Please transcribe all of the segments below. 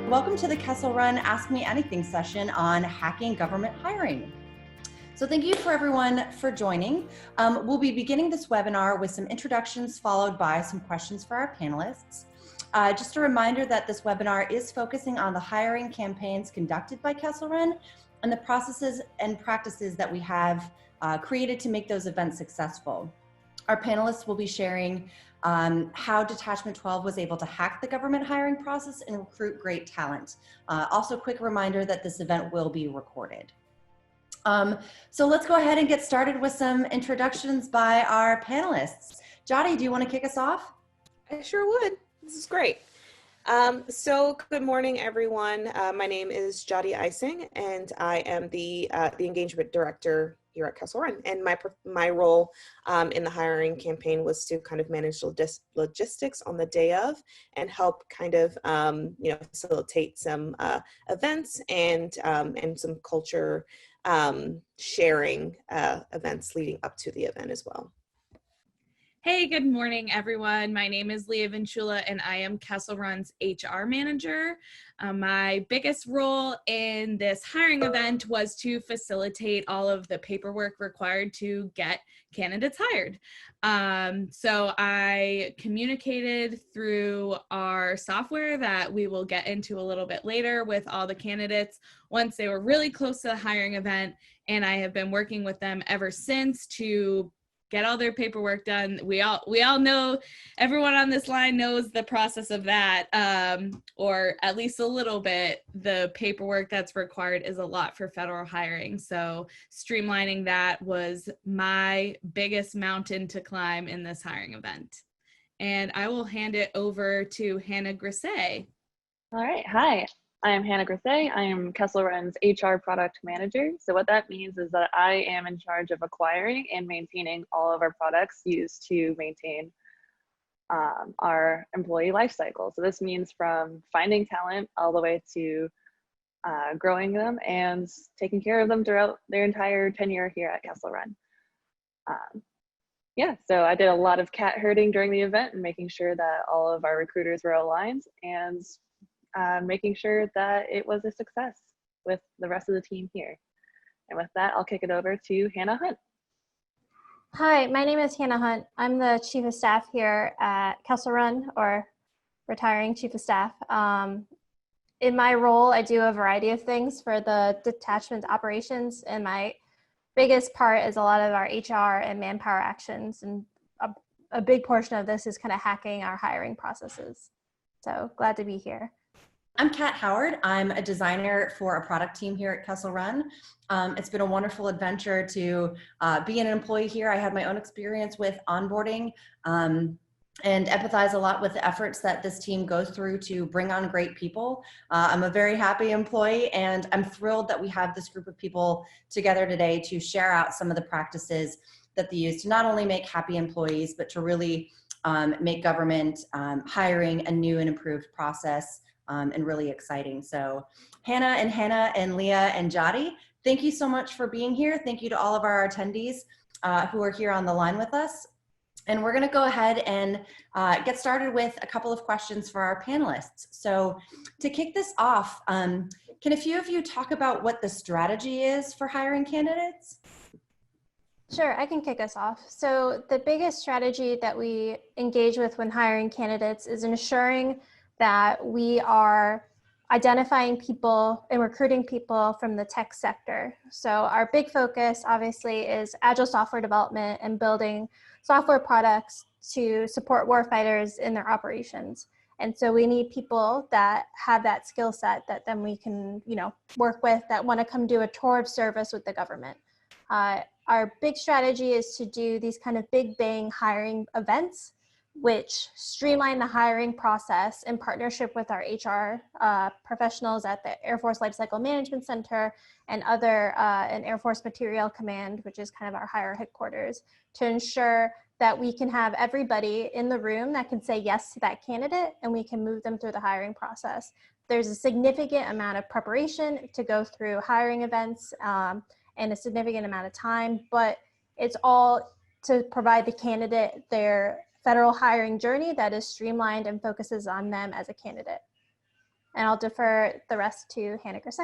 Welcome to the Kessel Run Ask Me Anything session on hacking government hiring. So thank you for everyone for joining. We'll be beginning this webinar with some introductions followed by some questions for our panelists. Just a reminder that this webinar is focusing on the hiring campaigns conducted by Kessel Run and the processes and practices that we have created to make those events successful. Our panelists will be sharing how Detachment 12 was able to hack the government hiring process and recruit great talent. Also, quick reminder that this event will be recorded. So let's go ahead and get started with some introductions by our panelists. Jody, do you want to kick us off? I sure would. This is great. So good morning, everyone. My name is Jody Ising, and I am the engagement director here at Kessel Run. And my role in the hiring campaign was to kind of manage logistics on the day of and help kind of facilitate some events and some culture sharing events leading up to the event as well. Hey, good morning, everyone. My name is Leah Vicuilla, and I am Kessel Run's HR manager. My biggest role in this hiring event was to facilitate all of the paperwork required to get candidates hired. So I communicated through our software that we will get into a little bit later with all the candidates once they were really close to the hiring event, and I have been working with them ever since to get all their paperwork done. We all know, everyone on this line knows the process of that, or at least a little bit. The paperwork that's required is a lot for federal hiring. So streamlining that was my biggest mountain to climb in this hiring event. And I will hand it over to Hannah Grise. All right, hi. I am Hannah Grise. I am Kessel Run's HR product manager. So what that means is that I am in charge of acquiring and maintaining all of our products used to maintain our employee life cycle. So this means from finding talent all the way to growing them and taking care of them throughout their entire tenure here at Kessel Run. Yeah, so I did a lot of cat herding during the event and making sure that all of our recruiters were aligned and making sure that it was a success with the rest of the team here. And with that, I'll kick it over to Hannah Hunt. Hi, my name is Hannah Hunt. I'm the Chief of Staff here at Kessel Run, or retiring Chief of Staff. In my role, I do a variety of things for the detachment operations, and my biggest part is a lot of our HR and manpower actions, and a big portion of this is kind of hacking our hiring processes. So glad to be here. I'm Kat Howard. I'm a designer for a product team here at Kessel Run. It's been a wonderful adventure to be an employee here. I had my own experience with onboarding and empathize a lot with the efforts that this team goes through to bring on great people. I'm a very happy employee, and I'm thrilled that we have this group of people together today to share out some of the practices that they use to not only make happy employees, but to really make government hiring a new and improved process and really exciting. So Hannah and Leah and Jody, thank you so much for being here. Thank you to all of our attendees who are here on the line with us. And we're gonna go ahead and get started with a couple of questions for our panelists. So to kick this off, can a few of you talk about what the strategy is for hiring candidates? Sure, I can kick us off. So the biggest strategy that we engage with when hiring candidates is ensuring that we are identifying people and recruiting people from the tech sector. So our big focus obviously is agile software development and building software products to support warfighters in their operations. And so we need people that have that skill set that then we can, work with, that want to come do a tour of service with the government. Our big strategy is to do these kind of big bang hiring events, which streamline the hiring process in partnership with our HR professionals at the Air Force Lifecycle Management Center and and Air Force Material Command, which is kind of our higher headquarters, to ensure that we can have everybody in the room that can say yes to that candidate and we can move them through the hiring process. There's a significant amount of preparation to go through hiring events and a significant amount of time, but it's all to provide the candidate their federal hiring journey that is streamlined and focuses on them as a candidate. And I'll defer the rest to Hannah Grise.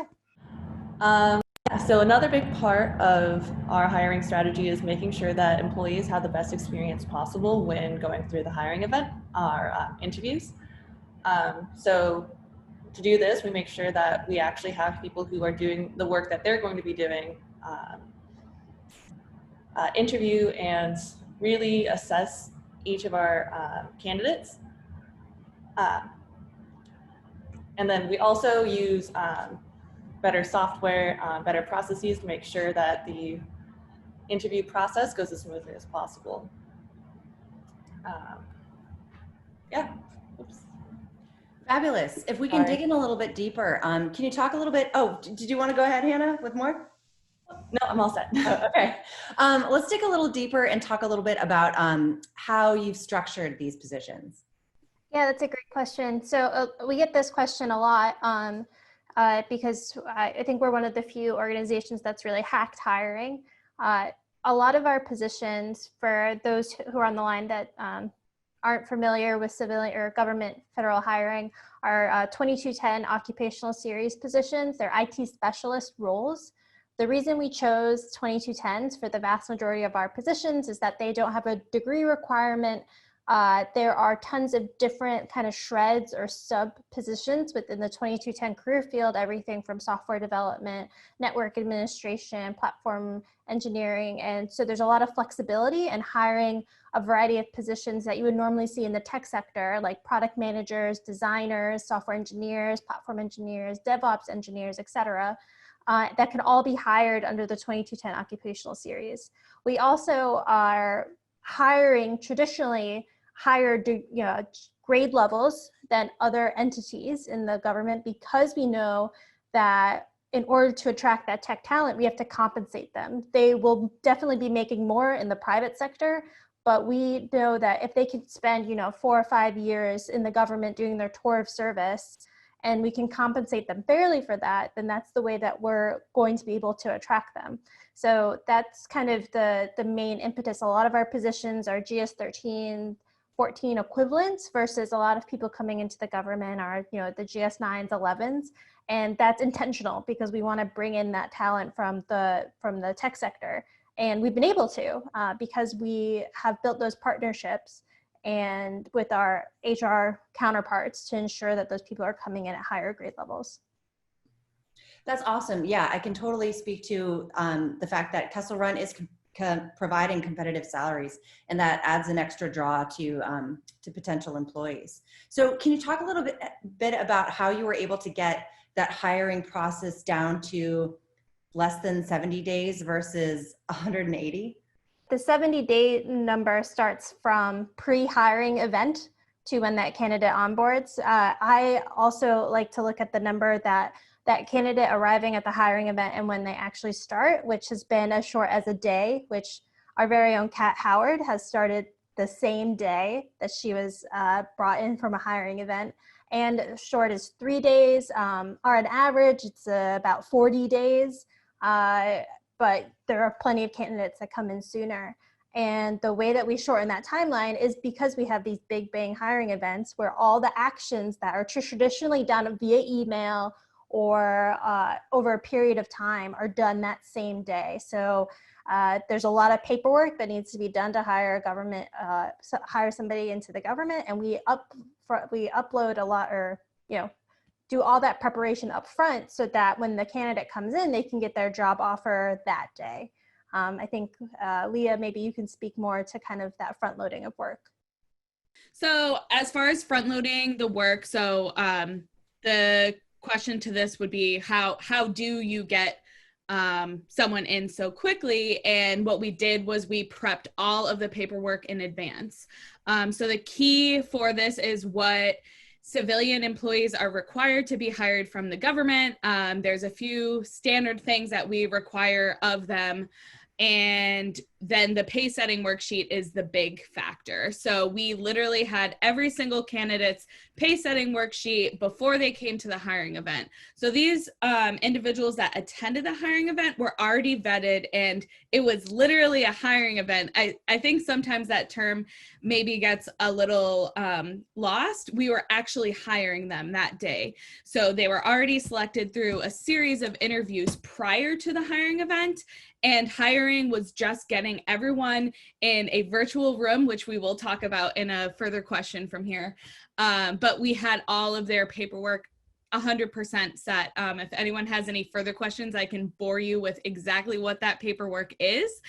So another big part of our hiring strategy is making sure that employees have the best experience possible when going through the hiring event, our interviews. So to do this, we make sure that we actually have people who are doing the work that they're going to be doing, interview and really assess each of our candidates. And then we also use better software, better processes to make sure that the interview process goes as smoothly as possible. Yeah. Oops. Fabulous. If we can dig in a little bit deeper, can you talk a little bit? Oh, did you want to go ahead, Hannah, with more? No, I'm all set. Oh, okay. Let's dig a little deeper and talk a little bit about how you've structured these positions. Yeah, that's a great question. So we get this question a lot because I think we're one of the few organizations that's really hacked hiring. A lot of our positions, for those who are on the line that aren't familiar with civilian or government federal hiring, are 2210 occupational series positions. They're IT specialist roles. The reason we chose 2210s for the vast majority of our positions is that they don't have a degree requirement. There are tons of different kind of shreds or sub positions within the 2210 career field, everything from software development, network administration, platform engineering. And so there's a lot of flexibility in hiring a variety of positions that you would normally see in the tech sector, like product managers, designers, software engineers, platform engineers, DevOps engineers, et cetera. That can all be hired under the 2210 occupational series. We also are hiring traditionally higher grade levels than other entities in the government, because we know that in order to attract that tech talent, we have to compensate them. They will definitely be making more in the private sector, but we know that if they can spend 4 or 5 years in the government doing their tour of service, and we can compensate them fairly for that, then that's the way that we're going to be able to attract them. So that's kind of the main impetus. A lot of our positions are GS 13, 14 equivalents, versus a lot of people coming into the government are, the GS 9s, 11s. And that's intentional because we want to bring in that talent from the tech sector. And we've been able to because we have built those partnerships and with our HR counterparts to ensure that those people are coming in at higher grade levels. That's awesome. Yeah, I can totally speak to the fact that Kessel Run is providing competitive salaries, and that adds an extra draw to potential employees. So can you talk a little bit about how you were able to get that hiring process down to less than 70 days versus 180? The 70-day number starts from pre-hiring event to when that candidate onboards. I also like to look at the number that candidate arriving at the hiring event and when they actually start, which has been as short as a day, which our very own Kat Howard has started the same day that she was brought in from a hiring event. And as short as 3 days, or on average, it's about 40 days. But there are plenty of candidates that come in sooner. And the way that we shorten that timeline is because we have these big bang hiring events where all the actions that are traditionally done via email or over a period of time are done that same day. So there's a lot of paperwork that needs to be done to hire hire somebody into the government, and we upload a lot, or do all that preparation up front so that when the candidate comes in, they can get their job offer that day. I think, Leah, maybe you can speak more to kind of that front loading of work. So as far as front loading the work, so the question to this would be how do you get someone in so quickly? And what we did was we prepped all of the paperwork in advance. So the key for this is what civilian employees are required to be hired from the government. There's a few standard things that we require of them. And then the pay setting worksheet is the big factor. So we literally had every single candidate's pay setting worksheet before they came to the hiring event. So these individuals that attended the hiring event were already vetted, and it was literally a hiring event. I think sometimes that term maybe gets a little lost. We were actually hiring them that day. So they were already selected through a series of interviews prior to the hiring event, and hiring was just getting everyone in a virtual room, which we will talk about in a further question from here. But we had all of their paperwork 100% set. If anyone has any further questions, I can bore you with exactly what that paperwork is.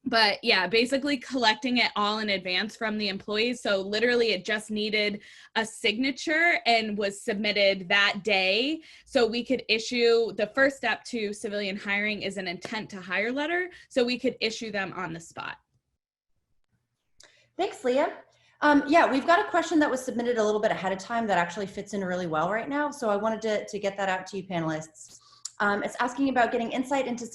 But yeah, basically collecting it all in advance from the employees. So literally it just needed a signature and was submitted that day. So we could issue, the first step to civilian hiring is an intent to hire letter. So we could issue them on the spot. Thanks, Leah. Yeah, we've got a question that was submitted a little bit ahead of time that actually fits in really well right now. So I wanted to get that out to you panelists. It's asking about getting insight into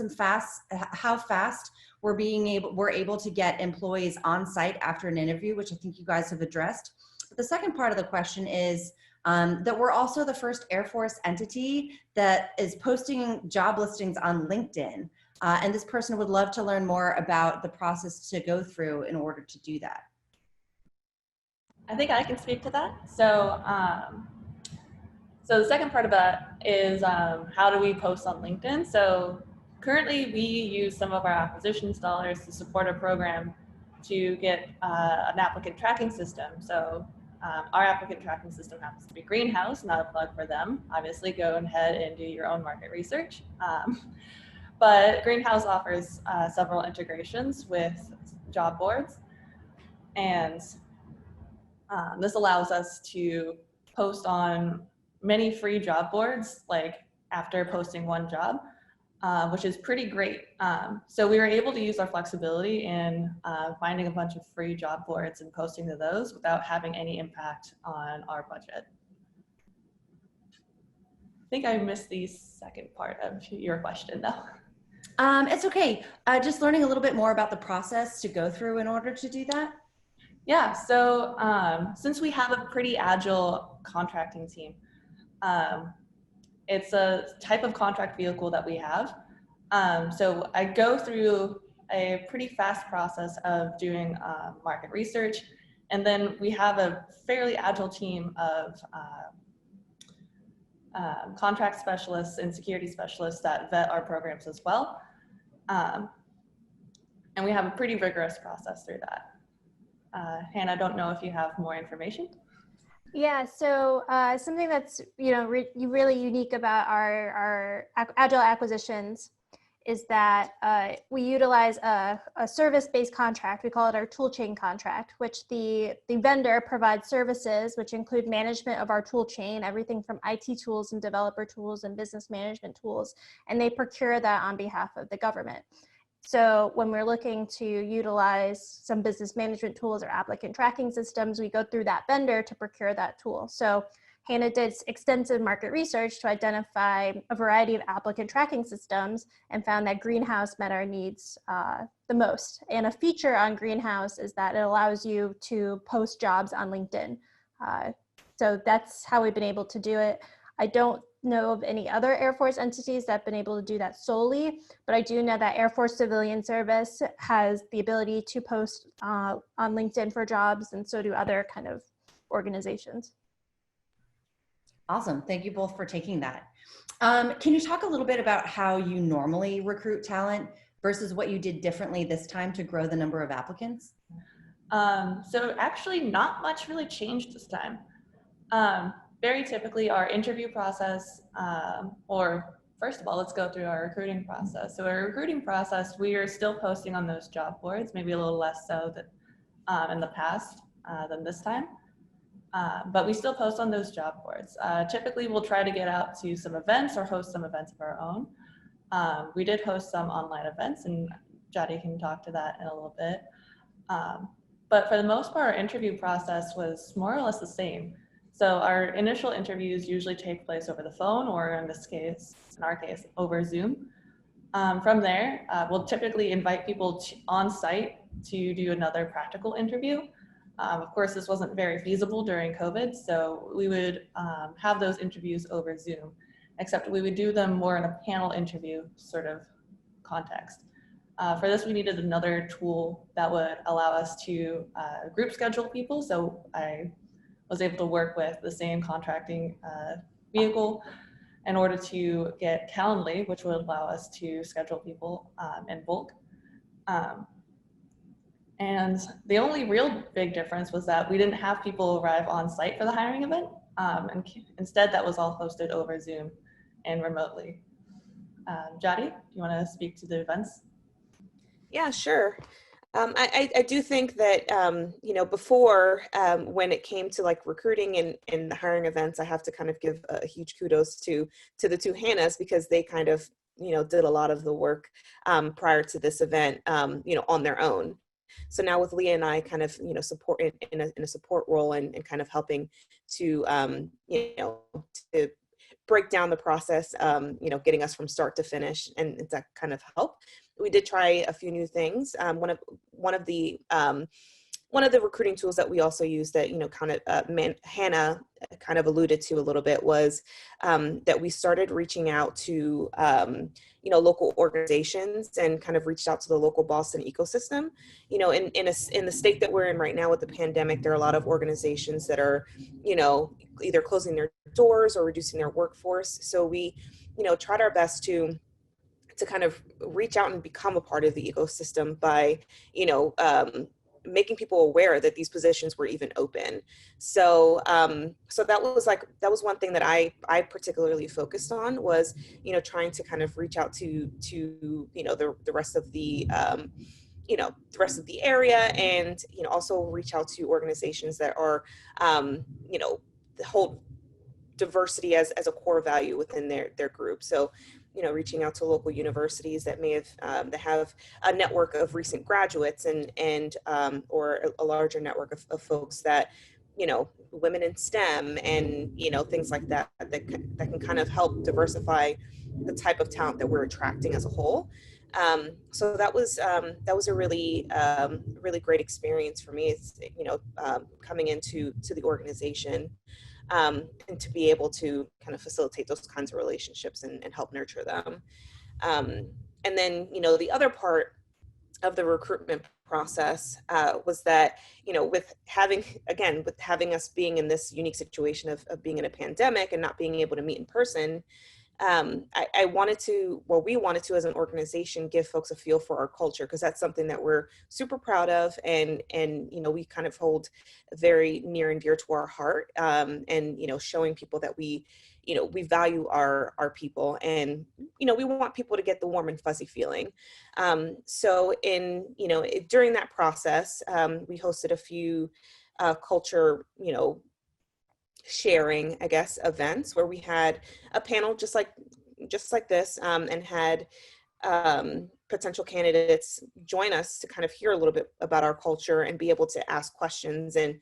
how fast we're able to get employees on site after an interview, which I think you guys have addressed. But the second part of the question is that we're also the first Air Force entity that is posting job listings on LinkedIn. And this person would love to learn more about the process to go through in order to do that. I think I can speak to that. So, so the second part of that is how do we post on LinkedIn? So currently we use some of our acquisitions dollars to support a program to get an applicant tracking system. So our applicant tracking system happens to be Greenhouse, not a plug for them. Obviously go ahead and do your own market research. But Greenhouse offers several integrations with job boards, and this allows us to post on many free job boards, like after posting one job, which is pretty great. So we were able to use our flexibility in finding a bunch of free job boards and posting to those without having any impact on our budget. I think I missed the second part of your question though. It's okay. Just learning a little bit more about the process to go through in order to do that. Yeah, so since we have a pretty agile contracting team, it's a type of contract vehicle that we have. So I go through a pretty fast process of doing market research, and then we have a fairly agile team of contract specialists and security specialists that vet our programs as well. And we have a pretty rigorous process through that. Hannah, I don't know if you have more information. Yeah, so something that's really unique about our agile acquisitions is that we utilize a service-based contract. We call it our tool chain contract, which the vendor provides services, which include management of our tool chain, everything from IT tools and developer tools and business management tools, and they procure that on behalf of the government. So when we're looking to utilize some business management tools or applicant tracking systems, we go through that vendor to procure that tool. So Hannah did extensive market research to identify a variety of applicant tracking systems and found that Greenhouse met our needs the most. And a feature on Greenhouse is that it allows you to post jobs on LinkedIn. So that's how we've been able to do it. I don't know of any other Air Force entities that have been able to do that solely, but I do know that Air Force Civilian Service has the ability to post on LinkedIn for jobs, and so do other kind of organizations. Awesome. Thank you both for taking that. Can you talk a little bit about how you normally recruit talent versus what you did differently this time to grow the number of applicants? So actually not much really changed this time. Very typically our interview process, or first of all, let's go through our recruiting process. So our recruiting process, we are still posting on those job boards, maybe a little less so than in the past than this time. But we still post on those job boards. Typically we'll try to get out to some events or host some events of our own. We did host some online events, and Jody can talk to that in a little bit. But for the most part, our interview process was more or less the same. So our initial interviews usually take place over the phone, or in our case, over Zoom. From there, we'll typically invite people on site to do another practical interview. Of course, this wasn't very feasible during COVID, so we would have those interviews over Zoom, except we would do them more in a panel interview sort of context. For this, we needed another tool that would allow us to group schedule people. So I was able to work with the same contracting vehicle in order to get Calendly, which would allow us to schedule people in bulk. And the only real big difference was that we didn't have people arrive on site for the hiring event. And instead, that was all hosted over Zoom and remotely. Jody, do you want to speak to the events? Yeah, sure. I do think that, you know, before when it came to like recruiting and the hiring events, I have to kind of give a huge kudos to the two Hannahs, because they kind of, you know, did a lot of the work prior to this event, you know, on their own. So now with Leah and I kind of, you know, support in a support role and kind of helping to, you know, to break down the process, you know, getting us from start to finish, and that kind of help. We did try a few new things. One of the recruiting tools that we also use that, you know, kind of Hannah kind of alluded to a little bit was that we started reaching out to, you know, local organizations and kind of reached out to the local Boston ecosystem. You know, in the state that we're in right now with the pandemic, there are a lot of organizations that are, you know, either closing their doors or reducing their workforce. So we, you know, tried our best to kind of reach out and become a part of the ecosystem by, you know, making people aware that these positions were even open. So, so that was one thing that I particularly focused on was, you know, trying to kind of reach out to, you know, the rest of the, you know, the rest of the area, and, you know, also reach out to organizations that are, you know, hold diversity as a core value within their group. So, you know, reaching out to local universities that may have that have a network of recent graduates and or a larger network of folks that, you know, women in STEM and, you know, things like that can kind of help diversify the type of talent that we're attracting as a whole. So that was a really really great experience for me. It's, you know, coming into the organization. And to be able to kind of facilitate those kinds of relationships and help nurture them. And then, you know, the other part of the recruitment process was that, you know, with having us being in this unique situation of being in a pandemic and not being able to meet in person, I wanted to, well, we wanted to, as an organization, give folks a feel for our culture, because that's something that we're super proud of, and you know, we kind of hold very near and dear to our heart, and, you know, showing people that we, you know, we value our people, and, you know, we want people to get the warm and fuzzy feeling. So you know, during that process, we hosted a few culture, you know, sharing, I guess, events where we had a panel just like this, and had potential candidates join us to kind of hear a little bit about our culture and be able to ask questions. And,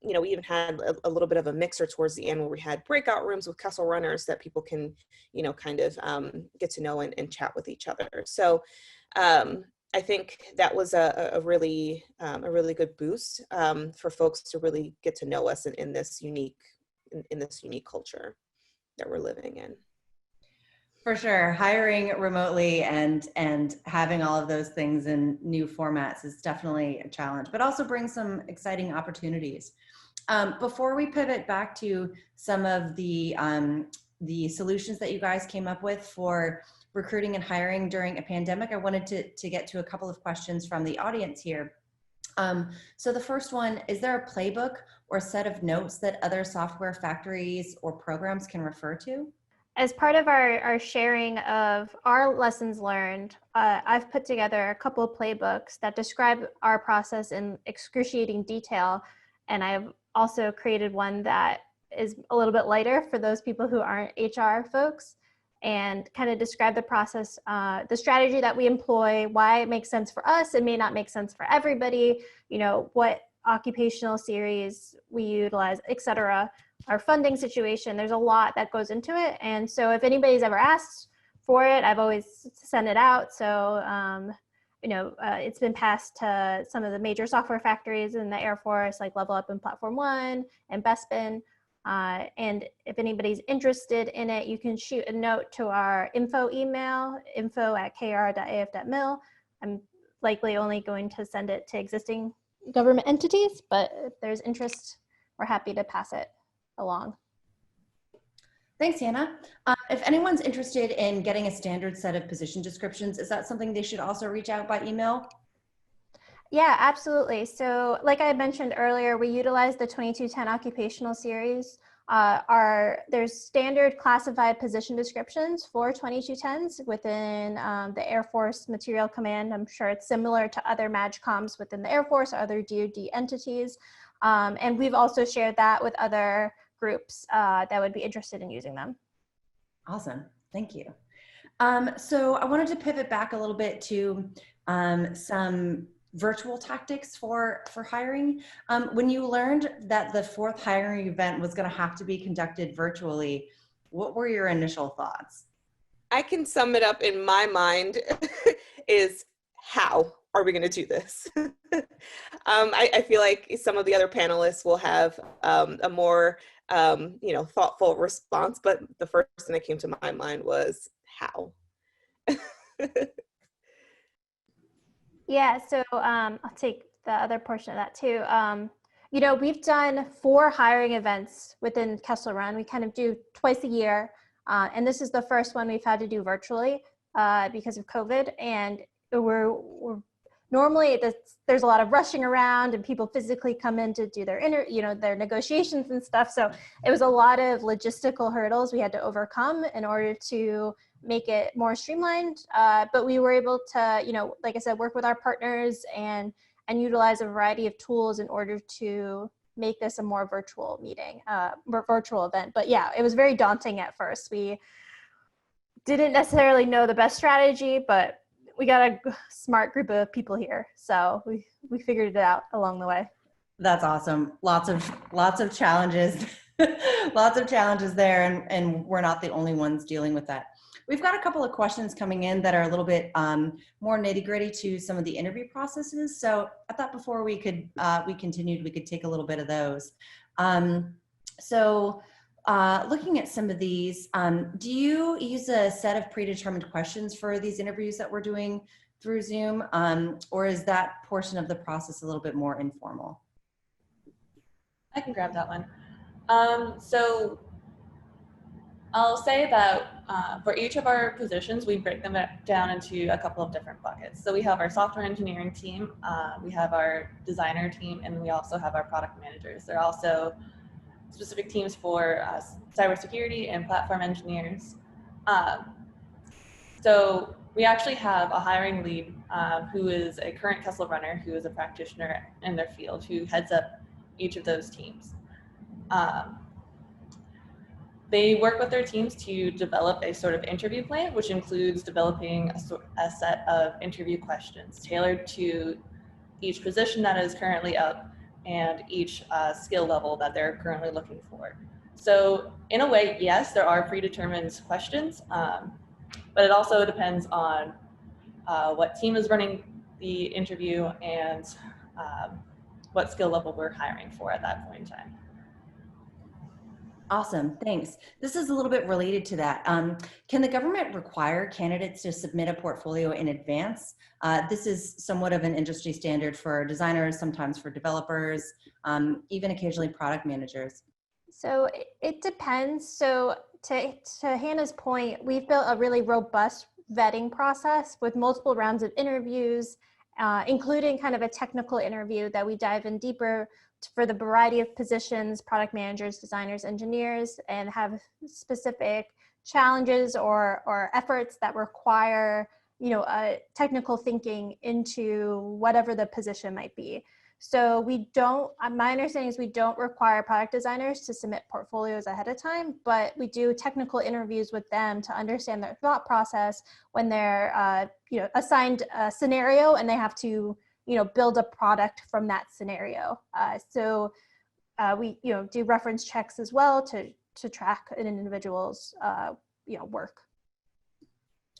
you know, we even had a little bit of a mixer towards the end where we had breakout rooms with Kessel runners that people can, you know, kind of get to know and chat with each other. So I think that was a really good boost for folks to really get to know us in this unique culture that we're living in. For sure, hiring remotely and having all of those things in new formats is definitely a challenge, but also brings some exciting opportunities. Before we pivot back to some of the solutions that you guys came up with for recruiting and hiring during a pandemic, I wanted to get to a couple of questions from the audience here. So the first one, is there a playbook or set of notes that other software factories or programs can refer to? As part of our sharing of our lessons learned, I've put together a couple of playbooks that describe our process in excruciating detail. And I've also created one that is a little bit lighter for those people who aren't HR folks, and kind of describe the process, the strategy that we employ, why it makes sense for us. It may not make sense for everybody, you know, what occupational series we utilize, et cetera. Our funding situation, there's a lot that goes into it. And so if anybody's ever asked for it. I've always sent it out. So, it's been passed to some of the major software factories in the Air Force, like Level Up and Platform One and Bespin. And if anybody's interested in it, you can shoot a note to our info email, info@kr.af.mil. I'm likely only going to send it to existing government entities, but if there's interest, we're happy to pass it along. Thanks, Hannah. If anyone's interested in getting a standard set of position descriptions, is that something they should also reach out by email? Yeah, absolutely. So like I had mentioned earlier, we utilize the 2210 occupational series. There's standard classified position descriptions for 2210s within the Air Force Material Command. I'm sure it's similar to other MAGCOMs within the Air Force or other DoD entities. And we've also shared that with other groups that would be interested in using them. Awesome, thank you. So I wanted to pivot back a little bit to some virtual tactics for hiring. When you learned that the 4th hiring event was going to have to be conducted virtually, what were your initial thoughts? I can sum it up in my mind is, how are we going to do this? I feel like some of the other panelists will have a more thoughtful response, but the first thing that came to my mind was how. Yeah, so I'll take the other portion of that too. We've done 4 hiring events within Kessel Run. We kind of do twice a year. And this is the first one we've had to do virtually because of COVID. And we're normally there's a lot of rushing around and people physically come in to do their their negotiations and stuff. So it was a lot of logistical hurdles we had to overcome in order to make it more streamlined. But we were able to, like I said, work with our partners and utilize a variety of tools in order to make this a more virtual meeting, virtual event. But yeah, it was very daunting at first. We didn't necessarily know the best strategy, but we got a smart group of people here. So we figured it out along the way. That's awesome. Lots of challenges, lots of challenges there. And we're not the only ones dealing with that. We've got a couple of questions coming in that are a little bit more nitty gritty to some of the interview processes. So I thought before we continued, we could take a little bit of those. Looking at some of these, do you use a set of predetermined questions for these interviews that we're doing through Zoom? Or is that portion of the process a little bit more informal? I can grab that one. So I'll say that for each of our positions, we break them down into a couple of different buckets. So we have our software engineering team, we have our designer team, and we also have our product managers. There are also specific teams for cybersecurity and platform engineers. So we actually have a hiring lead who is a current Kessel runner, who is a practitioner in their field, who heads up each of those teams. They work with their teams to develop a sort of interview plan, which includes developing a set of interview questions tailored to each position that is currently up and each skill level that they're currently looking for. So in a way, yes, there are predetermined questions, but it also depends on what team is running the interview and what skill level we're hiring for at that point in time. Awesome, thanks. This is a little bit related to that. Can the government require candidates to submit a portfolio in advance? This is somewhat of an industry standard for designers, sometimes for developers, even occasionally product managers. So it depends. So to Hannah's point, we've built a really robust vetting process with multiple rounds of interviews, including kind of a technical interview that we dive in deeper for the variety of positions, product managers, designers, engineers, and have specific challenges or efforts that require, technical thinking into whatever the position might be. So we don't, my understanding is we don't require product designers to submit portfolios ahead of time, but we do technical interviews with them to understand their thought process when they're, assigned a scenario and they have to, build a product from that scenario. We, do reference checks as well to track an individual's, work.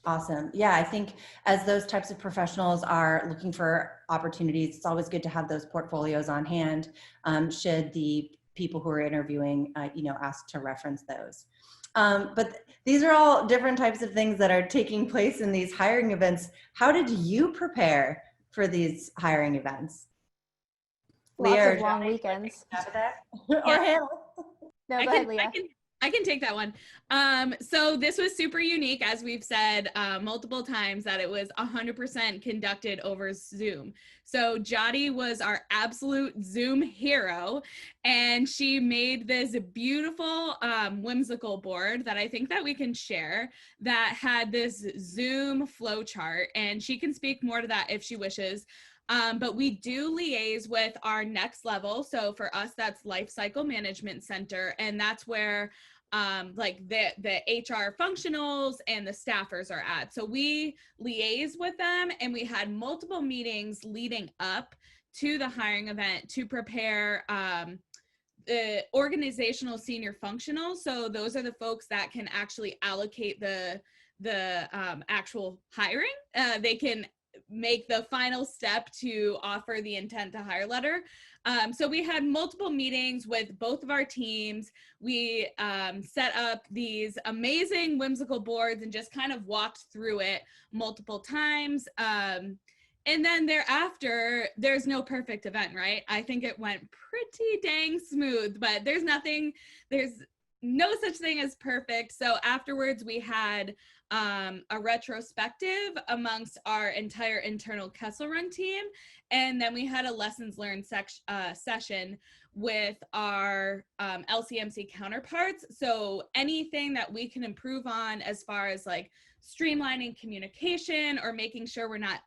Awesome. Yeah, I think as those types of professionals are looking for opportunities, it's always good to have those portfolios on hand, should the people who are interviewing, ask to reference those. But these are all different types of things that are taking place in these hiring events. How did you prepare for these hiring events? Lots Leah or of long Johnny, weekends. or Hannah? No, go ahead, Leah. I can take that one. So this was super unique, as we've said multiple times, that it was 100% conducted over Zoom. So Jody was our absolute Zoom hero, and she made this beautiful whimsical board that I think that we can share that had this Zoom flow chart, and she can speak more to that if she wishes. But we do liaise with our next level. So for us, that's Life Cycle Management Center. And that's where like the HR functionals and the staffers are at. So we liaise with them, and we had multiple meetings leading up to the hiring event to prepare the organizational senior functionals. So those are the folks that can actually allocate the actual hiring. They can make the final step to offer the intent to hire letter. So we had multiple meetings with both of our teams. We set up these amazing whimsical boards and just kind of walked through it multiple times. And then thereafter, there's no perfect event, right? I think it went pretty dang smooth, but there's no such thing as perfect. So afterwards, we had a retrospective amongst our entire internal Kessel Run team. And then we had a lessons learned session with our LCMC counterparts. So anything that we can improve on as far as like streamlining communication or making sure we're not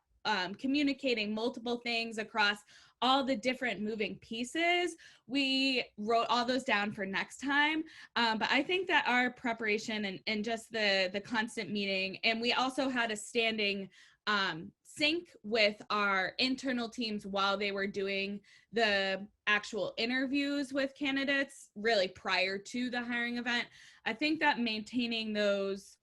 communicating multiple things across all the different moving pieces, we wrote all those down for next time. But I think that our preparation and just the constant meeting, and we also had a standing sync with our internal teams while they were doing the actual interviews with candidates really prior to the hiring event. I think that maintaining those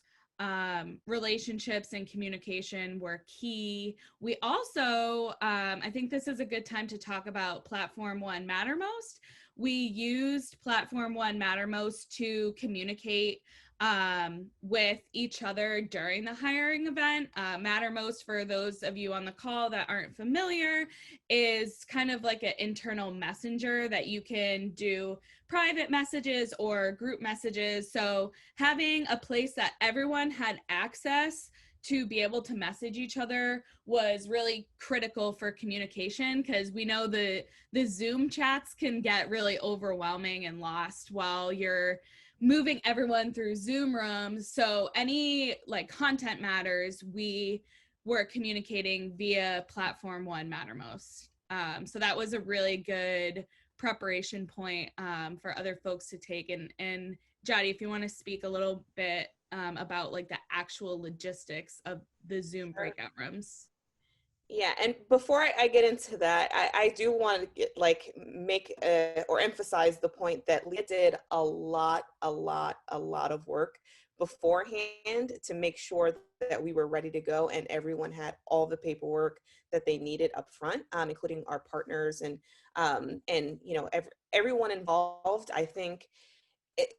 relationships and communication were key. We also, I think this is a good time to talk about Platform One Mattermost. We used Platform One Mattermost to communicate with each other during the hiring event. Mattermost, for those of you on the call that aren't familiar, is kind of like an internal messenger that you can do private messages or group messages. So having a place that everyone had access to be able to message each other was really critical for communication, because we know the Zoom chats can get really overwhelming and lost while you're moving everyone through Zoom rooms. So any like content matters, we were communicating via Platform One Mattermost. So that was a really good preparation point for other folks to take. And Jody, if you want to speak a little bit about like the actual logistics of the Zoom breakout rooms. Yeah, and before I get into that, I do want to make or emphasize the point that Leah did a lot of work beforehand to make sure that we were ready to go and everyone had all the paperwork that they needed up front, including our partners and everyone involved. I think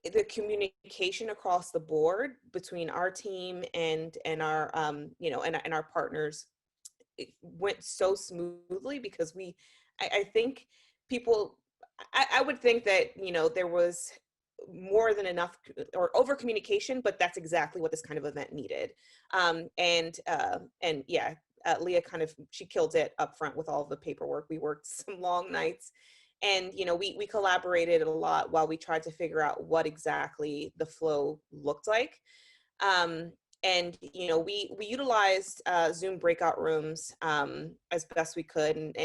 the communication across the board between our team and our and our partners, it went so smoothly because I think people, I would think that, there was more than enough or over communication, but that's exactly what this kind of event needed. Leah she killed it up front with all the paperwork. We worked some long nights, and, we collaborated a lot while we tried to figure out what exactly the flow looked like. We utilized Zoom breakout rooms as best we could, and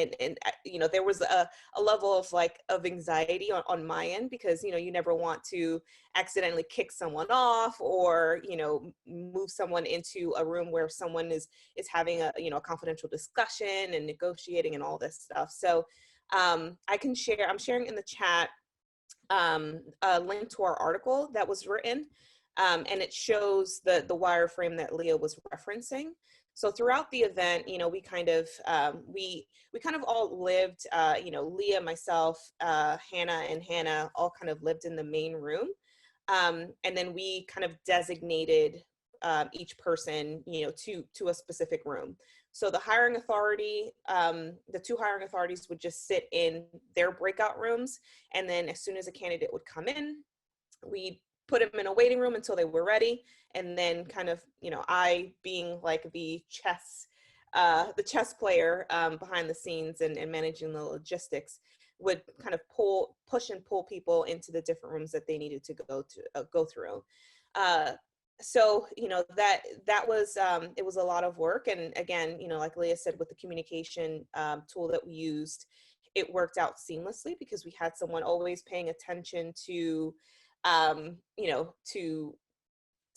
there was a level of anxiety on my end, because you never want to accidentally kick someone off or move someone into a room where someone is having a confidential discussion and negotiating and all this stuff. So I'm sharing in the chat a link to our article that was written and it shows the wireframe that Leah was referencing. So throughout the event, you know, we kind of all lived, you know, Leah, myself, Hannah, and Hannah all kind of lived in the main room. And then we kind of designated each person, you know, to a specific room. So the hiring authority, the two hiring authorities would just sit in their breakout rooms. And then as soon as a candidate would come in, we'd put them in a waiting room until they were ready. And then kind of, you know, I being like the chess player behind the scenes and managing the logistics, would kind of push and pull people into the different rooms that they needed to go through. So, you know, that was, it was a lot of work. And again, you know, like Leah said, with the communication tool that we used, it worked out seamlessly because we had someone always paying attention to, you know, to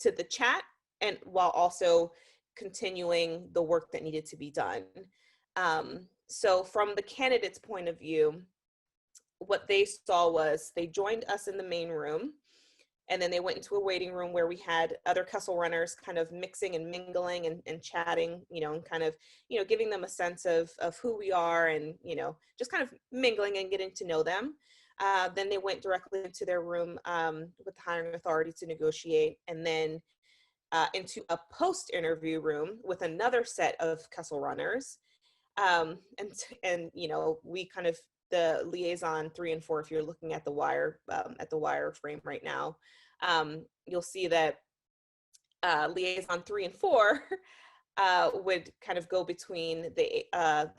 the chat, and while also continuing the work that needed to be done. So from the candidate's point of view, what they saw was they joined us in the main room, and then they went into a waiting room where we had other Kessel runners kind of mixing and mingling and chatting, you know, and kind of, you know, giving them a sense of who we are, and, you know, just kind of mingling and getting to know them. Then they went directly into their room with the hiring authority to negotiate, and then into a post-interview room with another set of Kessel runners. And you know, we kind of, the liaison 3 and 4, if you're looking at the wire frame right now, you'll see that liaison 3 and 4 would kind of go between the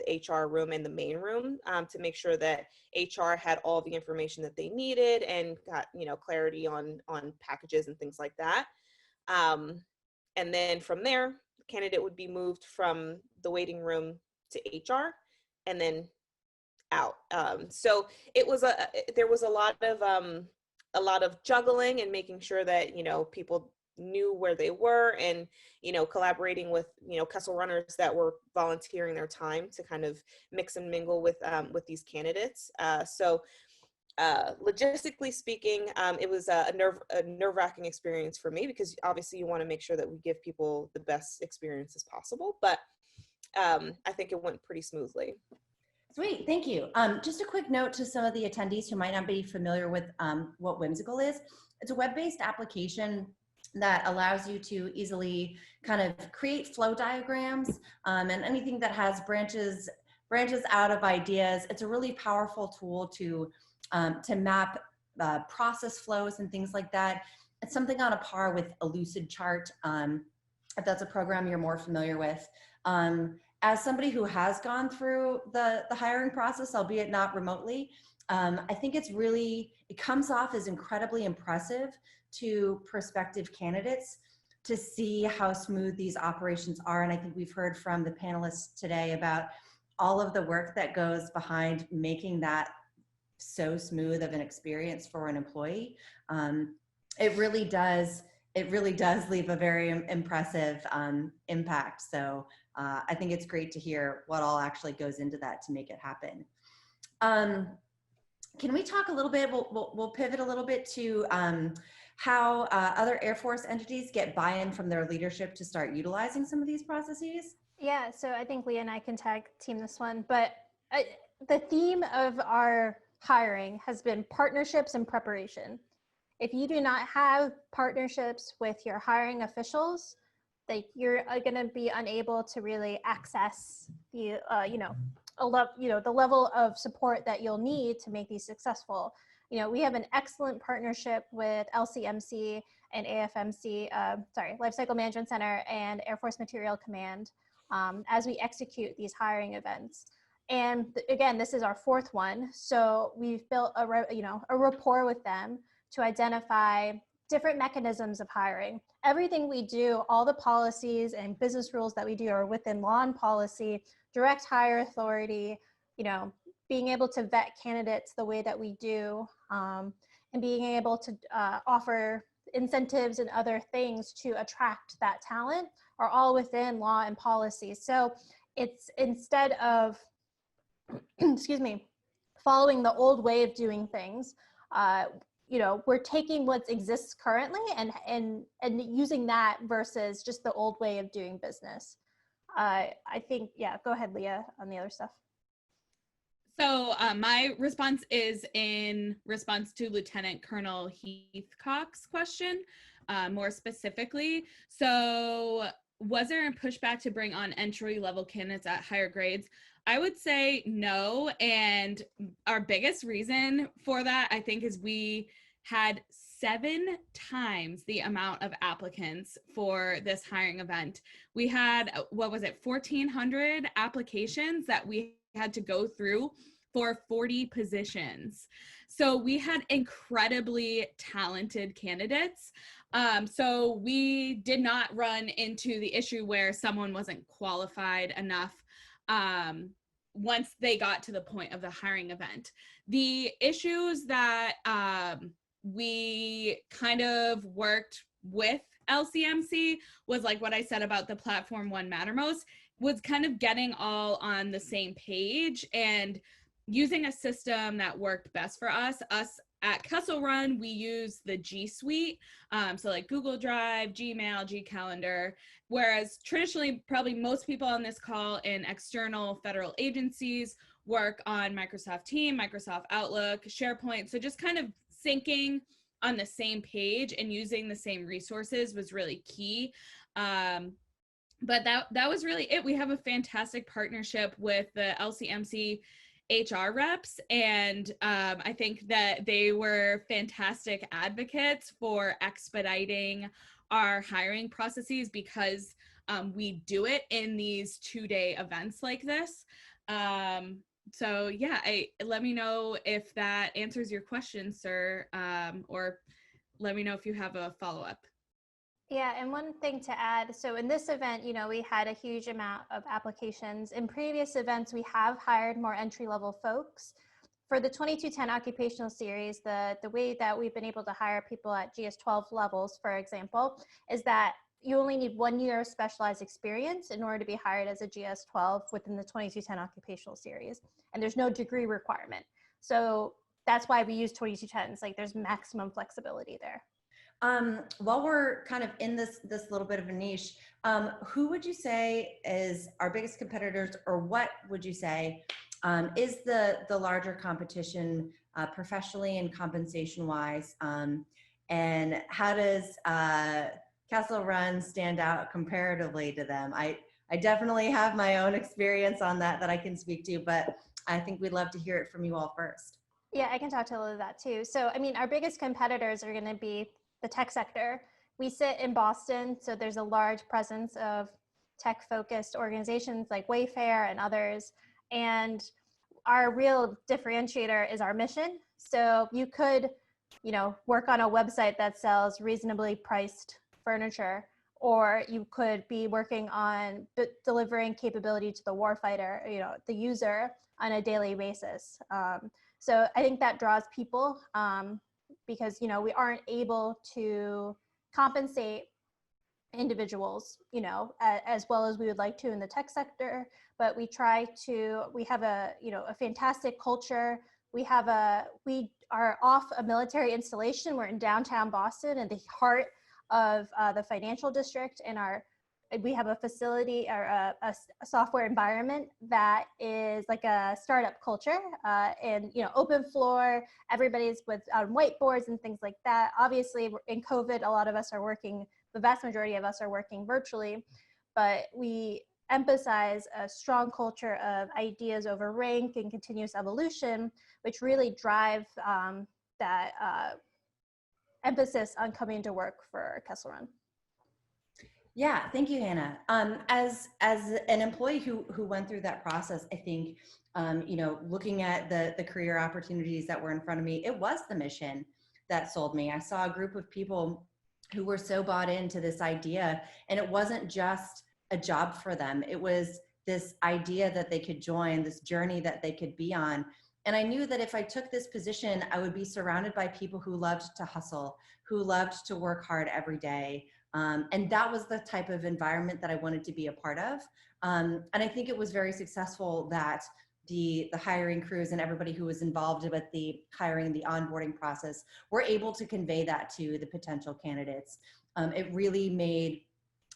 HR room and the main room to make sure that HR had all the information that they needed and got, you know, clarity on packages and things like that. And then from there, the candidate would be moved from the waiting room to HR and then out. So it was there was a lot of juggling and making sure that, you know, people knew where they were, and, you know, collaborating with, you know, Kessel runners that were volunteering their time to kind of mix and mingle with these candidates. So logistically speaking, it was a nerve-wracking experience for me, because obviously you want to make sure that we give people the best experiences possible, but I think it went pretty smoothly. Sweet, thank you. Just a quick note to some of the attendees who might not be familiar with what Whimsical is. It's a web-based application that allows you to easily kind of create flow diagrams and anything that has branches out of ideas. It's a really powerful tool to map process flows and things like that. It's something on a par with a Lucid chart, if that's a program you're more familiar with. As somebody who has gone through the hiring process, albeit not remotely, I think it comes off as incredibly impressive to prospective candidates to see how smooth these operations are. And I think we've heard from the panelists today about all of the work that goes behind making that so smooth of an experience for an employee. It really does leave a very impressive impact. So I think it's great to hear what all actually goes into that to make it happen. Can we talk a little bit, we'll pivot a little bit to how other Air Force entities get buy-in from their leadership to start utilizing some of these processes? Yeah, so I think Leah and I can tag team this one, but the theme of our hiring has been partnerships and preparation. If you do not have partnerships with your hiring officials, you're going to be unable to really access the, the level of support that you'll need to make these successful. You know, we have an excellent partnership with LCMC and AFMC, Lifecycle Management Center and Air Force Material Command as we execute these hiring events. And again, this is our 4th one. So we've built a rapport with them to identify different mechanisms of hiring. Everything we do, all the policies and business rules that we do are within law and policy, direct hire authority, you know, being able to vet candidates the way that we do, and being able to offer incentives and other things to attract that talent are all within law and policy. So it's, instead of, excuse me, following the old way of doing things, we're taking what exists currently and using that versus just the old way of doing business. I think, yeah, go ahead, Leah, on the other stuff. So my response is in response to Lieutenant Colonel Heathcock's question, more specifically. So was there a pushback to bring on entry-level candidates at higher grades? I would say no. And our biggest reason for that, I think, is we had 7 times the amount of applicants for this hiring event. We had, 1,400 applications that we had to go through for 40 positions. So we had incredibly talented candidates. So we did not run into the issue where someone wasn't qualified enough once they got to the point of the hiring event. The issues that we kind of worked with LCMC was like what I said about the platform one mattermost, was kind of getting all on the same page and using a system that worked best for us. At Kessel Run, we use the G Suite, so like Google Drive, Gmail, G Calendar, whereas traditionally, probably most people on this call in external federal agencies work on Microsoft Teams, Microsoft Outlook, SharePoint. So just kind of syncing on the same page and using the same resources was really key. But that was really it. We have a fantastic partnership with the LCMC HR reps, and I think that they were fantastic advocates for expediting our hiring processes because we do it in these 2-day events like this. So yeah, let me know if that answers your question, sir, or let me know if you have a follow-up. Yeah, and one thing to add, so in this event, we had a huge amount of applications. In previous events, we have hired more entry-level folks. For the 2210 occupational series, the way that we've been able to hire people at GS-12 levels, for example, is that you only need 1 year of specialized experience in order to be hired as a GS-12 within the 2210 occupational series. And there's no degree requirement. So that's why we use 2210s. Like, there's maximum flexibility there. While we're kind of in this little bit of a niche, who would you say is our biggest competitors, or what would you say is the larger competition professionally and compensation wise? And how does Kessel Run stand out comparatively to them? I definitely have my own experience on that I can speak to, but I think we'd love to hear it from you all first. Yeah, I can talk to a little of that too. So, I mean, our biggest competitors are going to be the tech sector. We sit in Boston, so there's a large presence of tech-focused organizations like Wayfair and others. And our real differentiator is our mission. So you could, work on a website that sells reasonably priced furniture, or you could be working on delivering capability to the warfighter, the user on a daily basis. So I think that draws people. Because we aren't able to compensate individuals as well as we would like to in the tech sector, but we have a fantastic culture. We are off a military installation. We're in downtown Boston, in the heart of the financial district, and we have a facility or a software environment that is like a startup culture, and open floor. Everybody's with whiteboards and things like that. Obviously, in COVID, a lot of us are working. The vast majority of us are working virtually, but we emphasize a strong culture of ideas over rank and continuous evolution, which really drive that emphasis on coming to work for Kessel Run. Yeah, thank you, Hannah. As an employee who went through that process, I think, looking at the career opportunities that were in front of me, it was the mission that sold me. I saw a group of people who were so bought into this idea, and it wasn't just a job for them. It was this idea that they could join, this journey that they could be on. And I knew that if I took this position, I would be surrounded by people who loved to hustle, who loved to work hard every day. And that was the type of environment that I wanted to be a part of. And I think it was very successful that the hiring crews and everybody who was involved with the hiring and the onboarding process were able to convey that to the potential candidates. It really made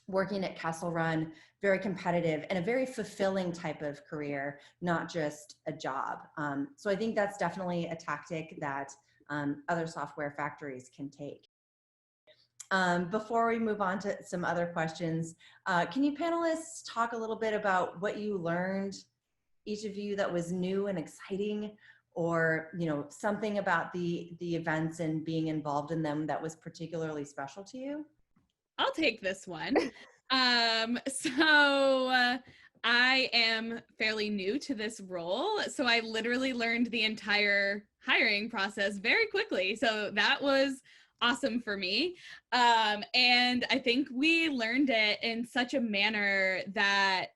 working at Kessel Run very competitive and a very fulfilling type of career, not just a job. So I think that's definitely a tactic that other software factories can take. Before we move on to some other questions, can you panelists talk a little bit about what you learned, each of you, that was new and exciting, or something about the events and being involved in them that was particularly special to you? I'll take this one. So I am fairly new to this role, so I literally learned the entire hiring process very quickly. So that was awesome for me. And I think we learned it in such a manner that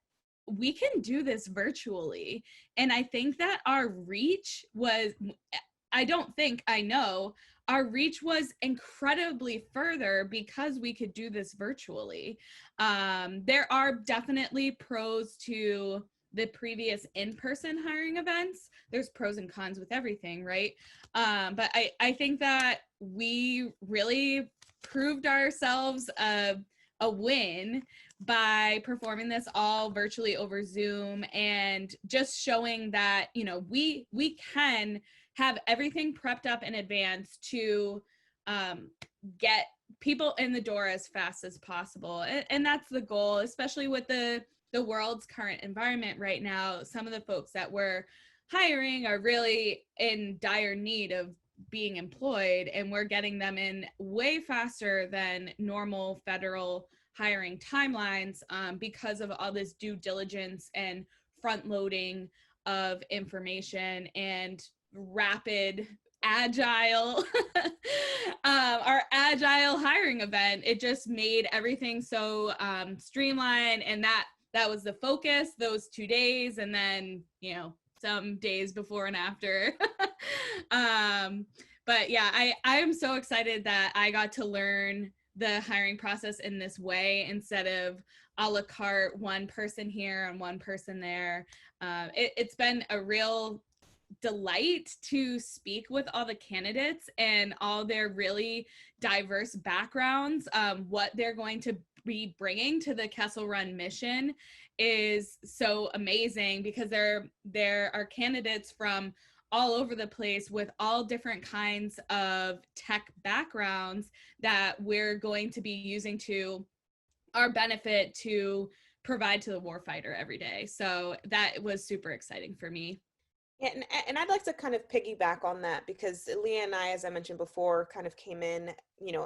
we can do this virtually. And I think that our reach was, I know our reach was incredibly further because we could do this virtually. There are definitely pros to the previous in-person hiring events. There's pros and cons with everything, right? But I think that we really proved ourselves a win by performing this all virtually over Zoom, and just showing that, we can have everything prepped up in advance to get people in the door as fast as possible. And that's the goal, especially with the world's current environment right now. Some of the folks that we're hiring are really in dire need of being employed, and we're getting them in way faster than normal federal hiring timelines because of all this due diligence and front loading of information and rapid agile our agile hiring event. It just made everything so streamlined, and that was the focus those 2 days, and then some days before and after. But yeah, I am so excited that I got to learn the hiring process in this way, instead of a la carte, one person here and one person there. It's been a real delight to speak with all the candidates and all their really diverse backgrounds. What they're going to be bringing to the Kessel Run mission is so amazing, because there are candidates from all over the place with all different kinds of tech backgrounds that we're going to be using to our benefit to provide to the warfighter every day. So that was super exciting for me. Yeah, and I'd like to kind of piggyback on that, because Leah and I, as I mentioned before, kind of came in,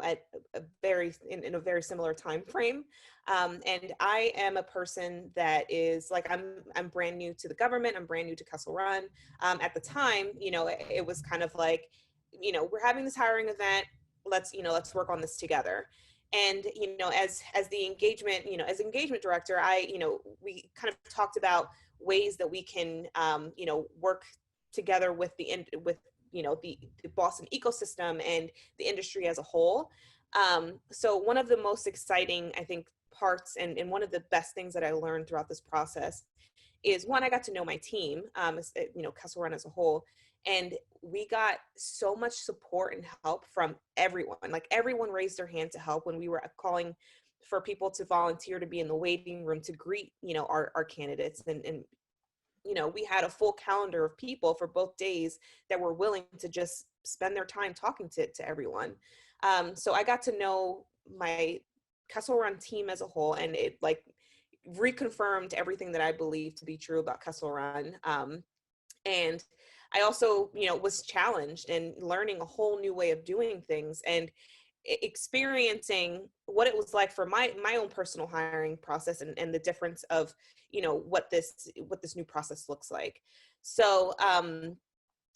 at in a very similar time frame. And I am a person that is like, I'm brand new to the government. I'm brand new to Kessel Run. At the time, it was kind of like, we're having this hiring event. Let's work on this together. And, as the engagement, as engagement director, we kind of talked about ways that we can, work together with the Boston ecosystem and the industry as a whole. So one of the most exciting, I think, parts and one of the best things that I learned throughout this process is, one, I got to know my team, Kessel Run as a whole. And we got so much support and help from everyone. Like, everyone raised their hand to help when we were calling for people to volunteer to be in the waiting room to greet, our candidates. And we had a full calendar of people for both days that were willing to just spend their time talking to everyone. So I got to know my Kessel Run team as a whole, and it reconfirmed everything that I believe to be true about Kessel Run. And I also, was challenged and learning a whole new way of doing things, and experiencing what it was like for my own personal hiring process, and the difference of, what this new process looks like. So,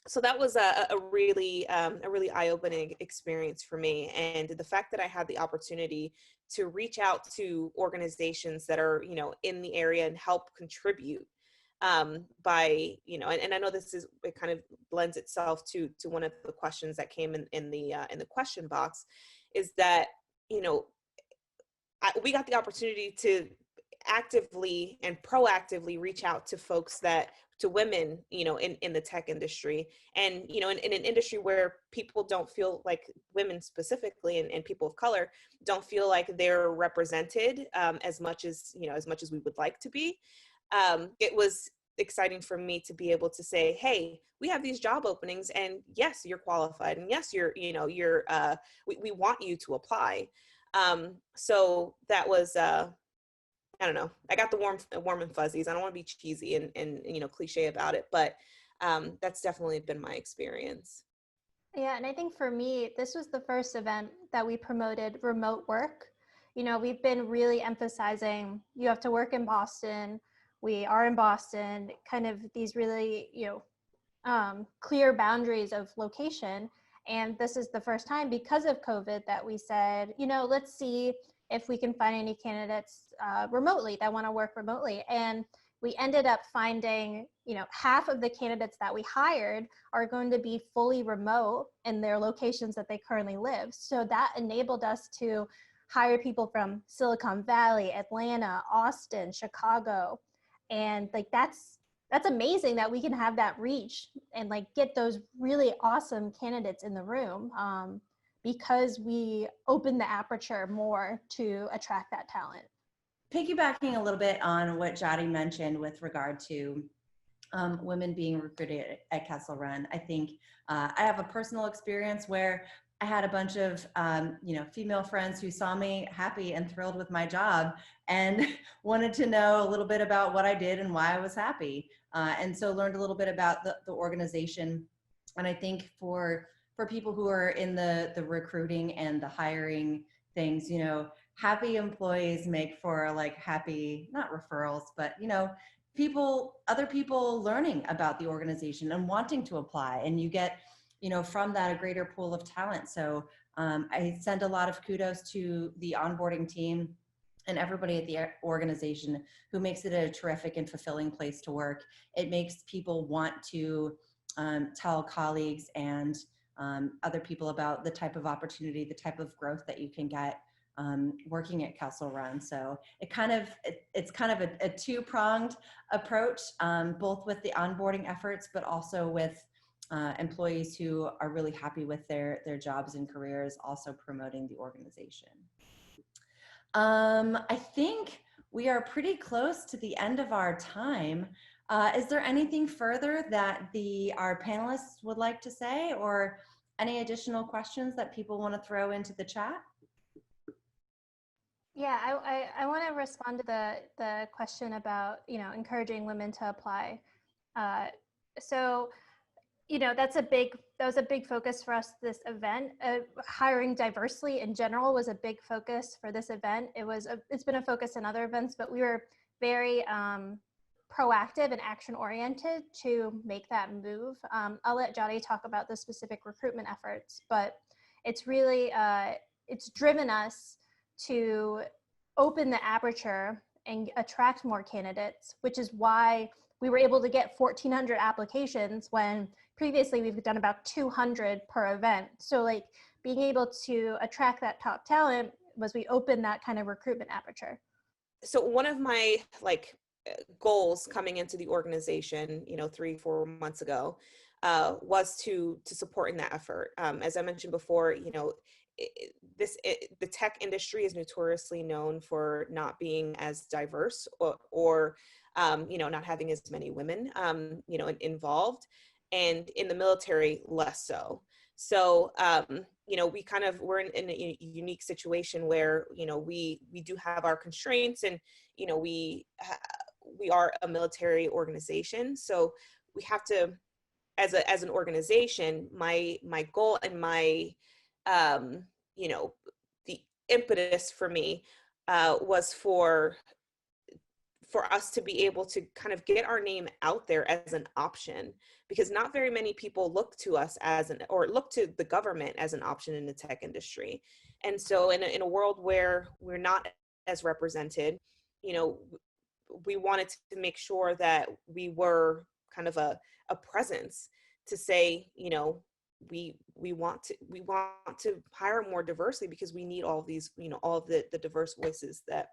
so that was a really eye-opening experience for me. And the fact that I had the opportunity to reach out to organizations that are, in the area and help contribute, by, and I know it kind of lends itself to one of the questions that came in the question box, is that, we got the opportunity to actively and proactively reach out to folks that women, in the tech industry, and, in an industry where people don't feel like, women specifically, and people of color don't feel like they're represented as much as we would like to be. It was exciting for me to be able to say, hey, we have these job openings, and yes, you're qualified, and yes, we want you to apply. So that was, I don't know, I got the warm and fuzzies. I don't want to be cheesy and cliche about it, but that's definitely been my experience. Yeah, and I think for me, this was the first event that we promoted remote work. We've been really emphasizing you have to work in Boston. We are in Boston, kind of these really, clear boundaries of location. And this is the first time because of COVID that we said, let's see if we can find any candidates remotely that want to work remotely. And we ended up finding, half of the candidates that we hired are going to be fully remote in their locations that they currently live. So that enabled us to hire people from Silicon Valley, Atlanta, Austin, Chicago. And like, that's amazing that we can have that reach and like get those really awesome candidates in the room because we open the aperture more to attract that talent. Piggybacking a little bit on what Jadi mentioned with regard to women being recruited at Kessel Run, I think I have a personal experience where I had a bunch of female friends who saw me happy and thrilled with my job and wanted to know a little bit about what I did and why I was happy, and so learned a little bit about the organization. And I think for people who are in the recruiting and the hiring things, happy employees make for like happy, not referrals, but other people learning about the organization and wanting to apply, and you get from that a greater pool of talent. So I send a lot of kudos to the onboarding team and everybody at the organization who makes it a terrific and fulfilling place to work. It makes people want to tell colleagues and other people about the type of opportunity, the type of growth that you can get working at Kessel Run. So it's kind of a two-pronged approach, both with the onboarding efforts, but also with employees who are really happy with their jobs and careers, also promoting the organization. I think we are pretty close to the end of our time. Is there anything further that our panelists would like to say, or any additional questions that people want to throw into the chat? Yeah, I want to respond to the question about, encouraging women to apply. So, that was a big focus for us this event. Hiring diversely in general was a big focus for this event. It's been a focus in other events, but we were very proactive and action oriented to make that move. I'll let Jadi talk about the specific recruitment efforts, but it's really, it's driven us to open the aperture and attract more candidates, which is why we were able to get 1,400 applications when previously we've done about 200 per event. So like being able to attract that top talent was we opened that kind of recruitment aperture. So one of my goals coming into the organization, 3-4 months ago, was to support in that effort. As I mentioned before, the tech industry is notoriously known for not being as diverse or not having as many women, involved, and in the military less so. So, we're in a unique situation where, we do have our constraints, and, we are a military organization. So we have to, as an organization, my goal and my, the impetus for me was for us to be able to kind of get our name out there as an option, because not very many people look to us or look to the government as an option in the tech industry. And so in a world where we're not as represented, we wanted to make sure that we were kind of a presence to say, we want to hire more diversity, because we need all of these, all of the diverse voices that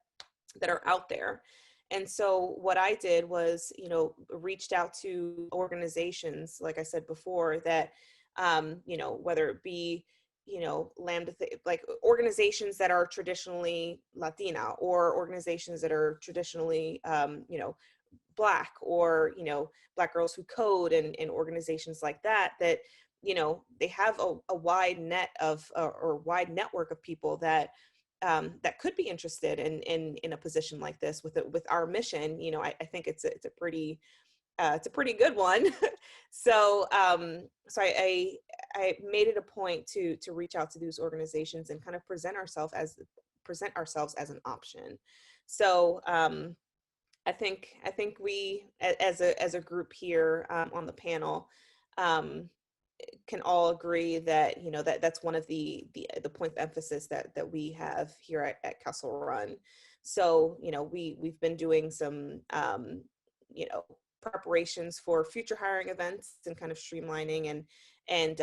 are out there. And so what I did was, reached out to organizations, like I said before, that, whether it be, like organizations that are traditionally Latina, or organizations that are traditionally, Black, or, Black Girls Who Code, and organizations like that, they have a wide net of, or wide network of people that that could be interested in a position like this with our mission. I think it's a pretty good one. So I made it a point to reach out to these organizations and kind of present ourselves as an option. So I think we, as a group here on the panel, can all agree that that's one of the point of emphasis that we have here at Kessel Run. So we've been doing some preparations for future hiring events, and kind of streamlining and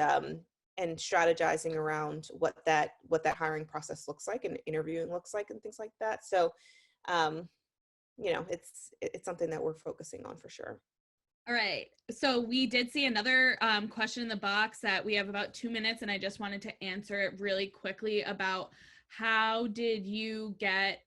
strategizing around what that hiring process looks like, and interviewing looks like, and things like that. So it's something that we're focusing on for sure. All right. So we did see another question in the box that we have about 2 minutes, and I just wanted to answer it really quickly about how did you get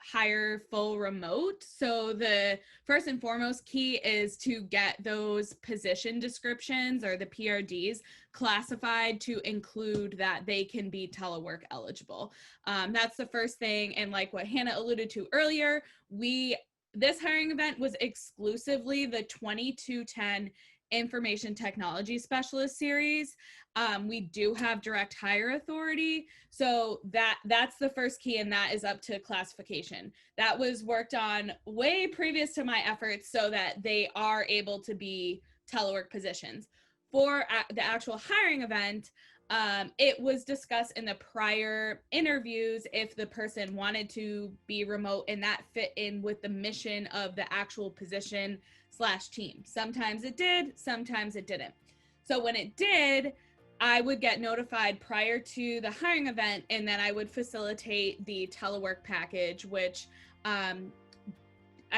hire full remote? So the first and foremost key is to get those position descriptions, or the PRDs, classified to include that they can be telework eligible. That's the first thing. And like what Hannah alluded to earlier, this hiring event was exclusively the 2210 Information Technology Specialist series. We do have direct hire authority. So that's the first key, and that is up to classification. That was worked on way previous to my efforts so that they are able to be telework positions. For the actual hiring event, it was discussed in the prior interviews if the person wanted to be remote, and that fit in with the mission of the actual position / team. Sometimes it did, sometimes it didn't. So when it did, I would get notified prior to the hiring event, and then I would facilitate the telework package, which I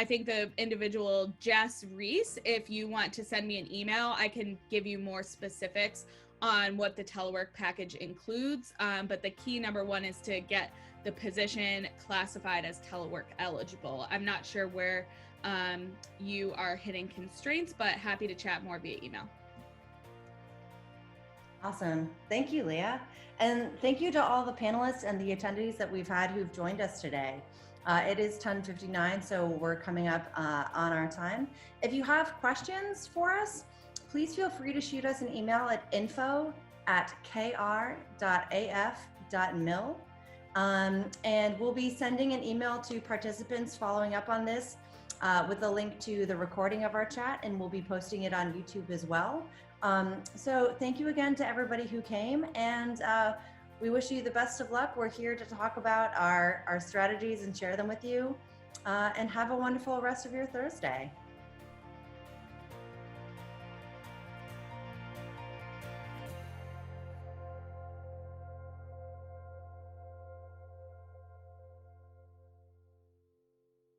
think the individual Jess Reese, if you want to send me an email, I can give you more specifics on what the telework package includes. But the key number one is to get the position classified as telework eligible. I'm not sure where you are hitting constraints, but happy to chat more via email. Awesome. Thank you, Leah. And thank you to all the panelists and the attendees that we've had who've joined us today. It is 10:59, so we're coming up on our time. If you have questions for us, please feel free to shoot us an email at info@kr.af.mil. And we'll be sending an email to participants following up on this with a link to the recording of our chat, and we'll be posting it on YouTube as well. So thank you again to everybody who came, and we wish you the best of luck. We're here to talk about our strategies and share them with you, and have a wonderful rest of your Thursday.